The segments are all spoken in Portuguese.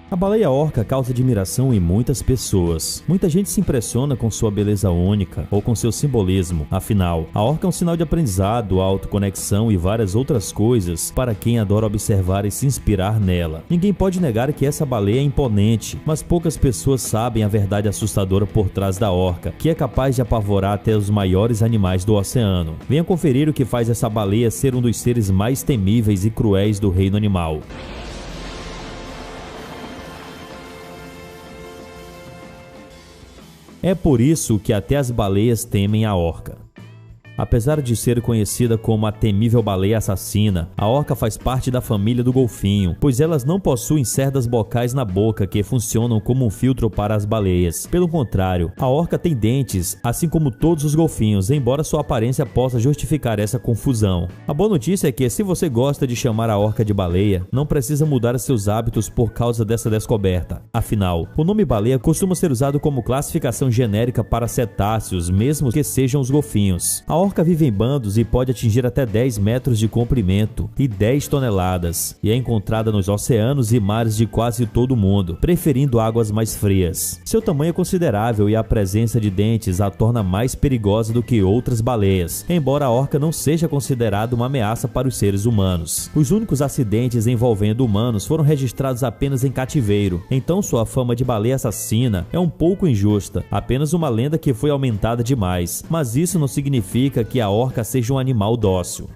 A baleia orca causa admiração em muitas pessoas. Muita gente se impressiona com sua beleza única ou com seu simbolismo. Afinal, a orca é um sinal de aprendizado, autoconexão e várias outras coisas para quem adora observar e se inspirar nela. Ninguém pode negar que essa baleia é imponente, mas poucas pessoas sabem a verdade assustadora por trás da orca, que é capaz de apavorar até os maiores animais do oceano. Venha conferir o que faz essa baleia ser um dos seres mais temíveis e cruéis do reino animal. É por isso que até as baleias temem a orca. Apesar de ser conhecida como a temível baleia assassina, a orca faz parte da família do golfinho, pois elas não possuem cerdas bocais na boca que funcionam como um filtro para as baleias. Pelo contrário, a orca tem dentes, assim como todos os golfinhos, embora sua aparência possa justificar essa confusão. A boa notícia é que, se você gosta de chamar a orca de baleia, não precisa mudar seus hábitos por causa dessa descoberta. Afinal, o nome baleia costuma ser usado como classificação genérica para cetáceos, mesmo que sejam os golfinhos. A orca vive em bandos e pode atingir até 10 metros de comprimento e 10 toneladas, e é encontrada nos oceanos e mares de quase todo o mundo, preferindo águas mais frias. Seu tamanho é considerável e a presença de dentes a torna mais perigosa do que outras baleias, embora a orca não seja considerada uma ameaça para os seres humanos. Os únicos acidentes envolvendo humanos foram registrados apenas em cativeiro, então sua fama de baleia assassina é um pouco injusta, apenas uma lenda que foi aumentada demais, mas isso não significa que a orca seja um animal dócil.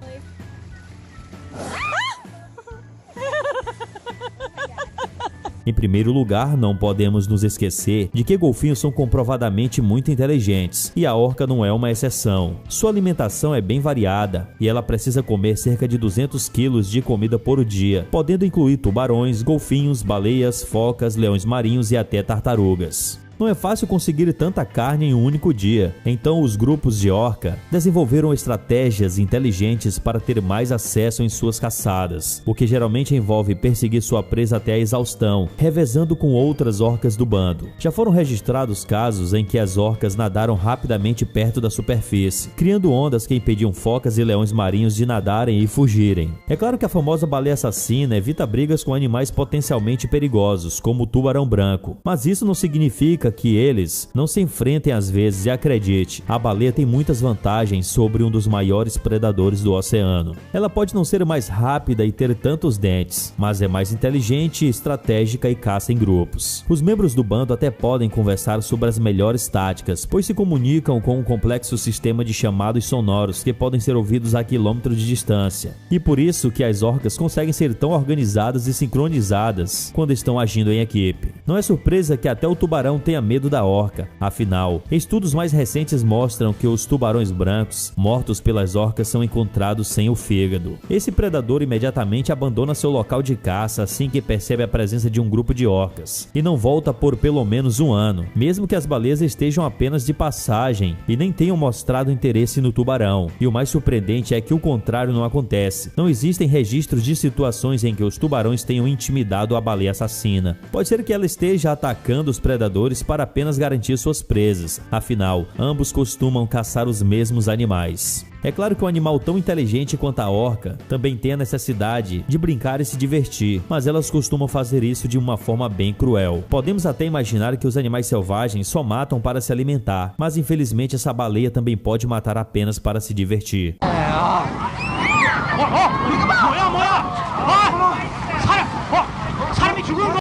Em primeiro lugar, não podemos nos esquecer de que golfinhos são comprovadamente muito inteligentes, e a orca não é uma exceção. Sua alimentação é bem variada, e ela precisa comer cerca de 200 quilos de comida por dia, podendo incluir tubarões, golfinhos, baleias, focas, leões marinhos e até tartarugas. Não é fácil conseguir tanta carne em um único dia, então os grupos de orca desenvolveram estratégias inteligentes para ter mais acesso em suas caçadas, o que geralmente envolve perseguir sua presa até a exaustão, revezando com outras orcas do bando. Já foram registrados casos em que as orcas nadaram rapidamente perto da superfície, criando ondas que impediam focas e leões marinhos de nadarem e fugirem. É claro que a famosa baleia assassina evita brigas com animais potencialmente perigosos, como o tubarão branco, mas isso não significa que eles não se enfrentem às vezes, e acredite, a baleia tem muitas vantagens sobre um dos maiores predadores do oceano. Ela pode não ser mais rápida e ter tantos dentes, mas é mais inteligente, estratégica e caça em grupos. Os membros do bando até podem conversar sobre as melhores táticas, pois se comunicam com um complexo sistema de chamados sonoros que podem ser ouvidos a quilômetros de distância. E por isso que as orcas conseguem ser tão organizadas e sincronizadas quando estão agindo em equipe. Não é surpresa que até o tubarão tenha medo da orca. Afinal, estudos mais recentes mostram que os tubarões brancos mortos pelas orcas são encontrados sem o fígado. Esse predador imediatamente abandona seu local de caça assim que percebe a presença de um grupo de orcas, e não volta por pelo menos um ano, mesmo que as baleias estejam apenas de passagem e nem tenham mostrado interesse no tubarão. E o mais surpreendente é que o contrário não acontece. Não existem registros de situações em que os tubarões tenham intimidado a baleia assassina. Pode ser que ela esteja atacando os predadores para apenas garantir suas presas, afinal, ambos costumam caçar os mesmos animais. É claro que um animal tão inteligente quanto a orca também tem a necessidade de brincar e se divertir, mas elas costumam fazer isso de uma forma bem cruel. Podemos até imaginar que os animais selvagens só matam para se alimentar, mas infelizmente essa baleia também pode matar apenas para se divertir.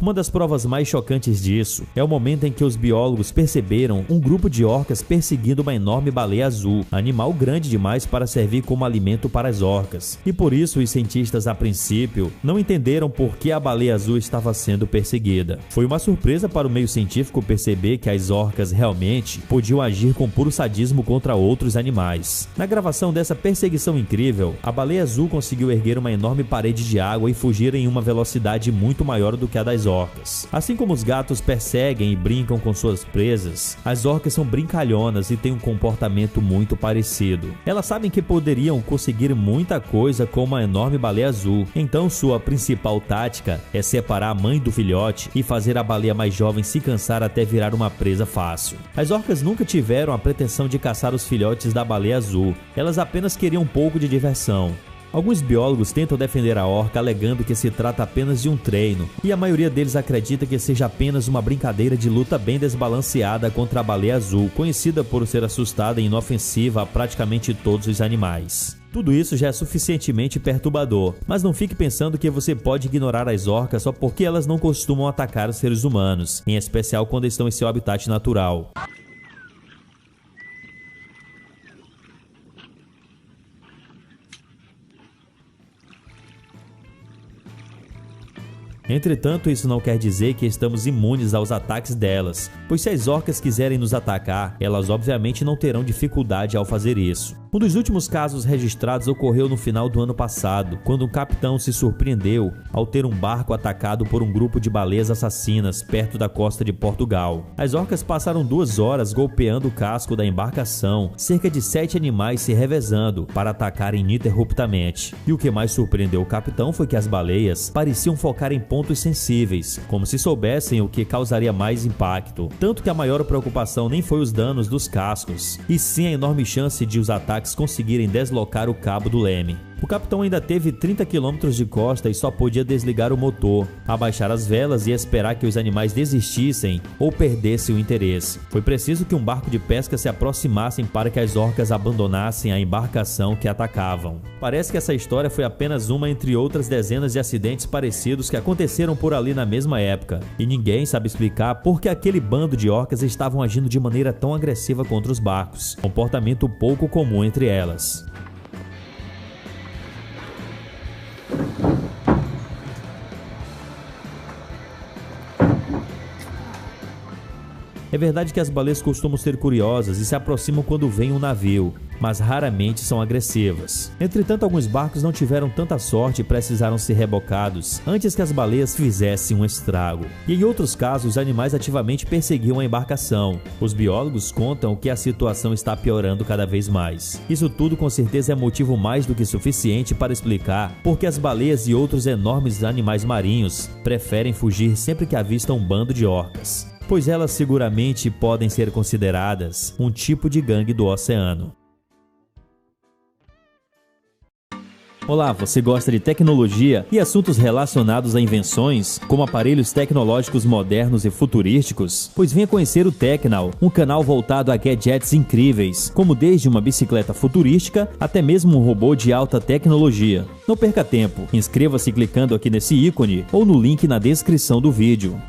Uma das provas mais chocantes disso é o momento em que os biólogos perceberam um grupo de orcas perseguindo uma enorme baleia azul, animal grande demais para servir como alimento para as orcas. E por isso os cientistas a princípio não entenderam por que a baleia azul estava sendo perseguida. Foi uma surpresa para o meio científico perceber que as orcas realmente podiam agir com puro sadismo contra outros animais. Na gravação dessa perseguição incrível, a baleia azul conseguiu erguer uma enorme parede de água e fugir em uma velocidade muito maior do que a das orcas. Assim como os gatos perseguem e brincam com suas presas, as orcas são brincalhonas e têm um comportamento muito parecido. Elas sabem que poderiam conseguir muita coisa com uma enorme baleia azul, então sua principal tática é separar a mãe do filhote e fazer a baleia mais jovem se cansar até virar uma presa fácil. As orcas nunca tiveram a pretensão de caçar os filhotes da baleia azul, elas apenas queriam um pouco de diversão. Alguns biólogos tentam defender a orca alegando que se trata apenas de um treino, e a maioria deles acredita que seja apenas uma brincadeira de luta bem desbalanceada contra a baleia azul, conhecida por ser assustada e inofensiva a praticamente todos os animais. Tudo isso já é suficientemente perturbador, mas não fique pensando que você pode ignorar as orcas só porque elas não costumam atacar os seres humanos, em especial quando estão em seu habitat natural. Entretanto, isso não quer dizer que estamos imunes aos ataques delas, pois se as orcas quiserem nos atacar, elas obviamente não terão dificuldade ao fazer isso. Um dos últimos casos registrados ocorreu no final do ano passado, quando um capitão se surpreendeu ao ter um barco atacado por um grupo de baleias assassinas perto da costa de Portugal. As orcas passaram 2 horas golpeando o casco da embarcação, cerca de 7 animais se revezando para atacarem ininterruptamente. E o que mais surpreendeu o capitão foi que as baleias pareciam focar em pontos sensíveis, como se soubessem o que causaria mais impacto. Tanto que a maior preocupação nem foi os danos dos cascos, e sim a enorme chance de os ataques conseguirem deslocar o cabo do leme. O capitão ainda teve 30 km de costa e só podia desligar o motor, abaixar as velas e esperar que os animais desistissem ou perdessem o interesse. Foi preciso que um barco de pesca se aproximasse para que as orcas abandonassem a embarcação que atacavam. Parece que essa história foi apenas uma entre outras dezenas de acidentes parecidos que aconteceram por ali na mesma época, e ninguém sabe explicar por que aquele bando de orcas estavam agindo de maneira tão agressiva contra os barcos, comportamento pouco comum entre elas. É verdade que as baleias costumam ser curiosas e se aproximam quando vem um navio, mas raramente são agressivas. Entretanto, alguns barcos não tiveram tanta sorte e precisaram ser rebocados antes que as baleias fizessem um estrago. E em outros casos, os animais ativamente perseguiam a embarcação. Os biólogos contam que a situação está piorando cada vez mais. Isso tudo com certeza é motivo mais do que suficiente para explicar por que as baleias e outros enormes animais marinhos preferem fugir sempre que avistam um bando de orcas, pois elas seguramente podem ser consideradas um tipo de gangue do oceano. Olá, você gosta de tecnologia e assuntos relacionados a invenções, como aparelhos tecnológicos modernos e futurísticos? Pois venha conhecer o Tecnal, um canal voltado a gadgets incríveis, como desde uma bicicleta futurística até mesmo um robô de alta tecnologia. Não perca tempo, inscreva-se clicando aqui nesse ícone ou no link na descrição do vídeo.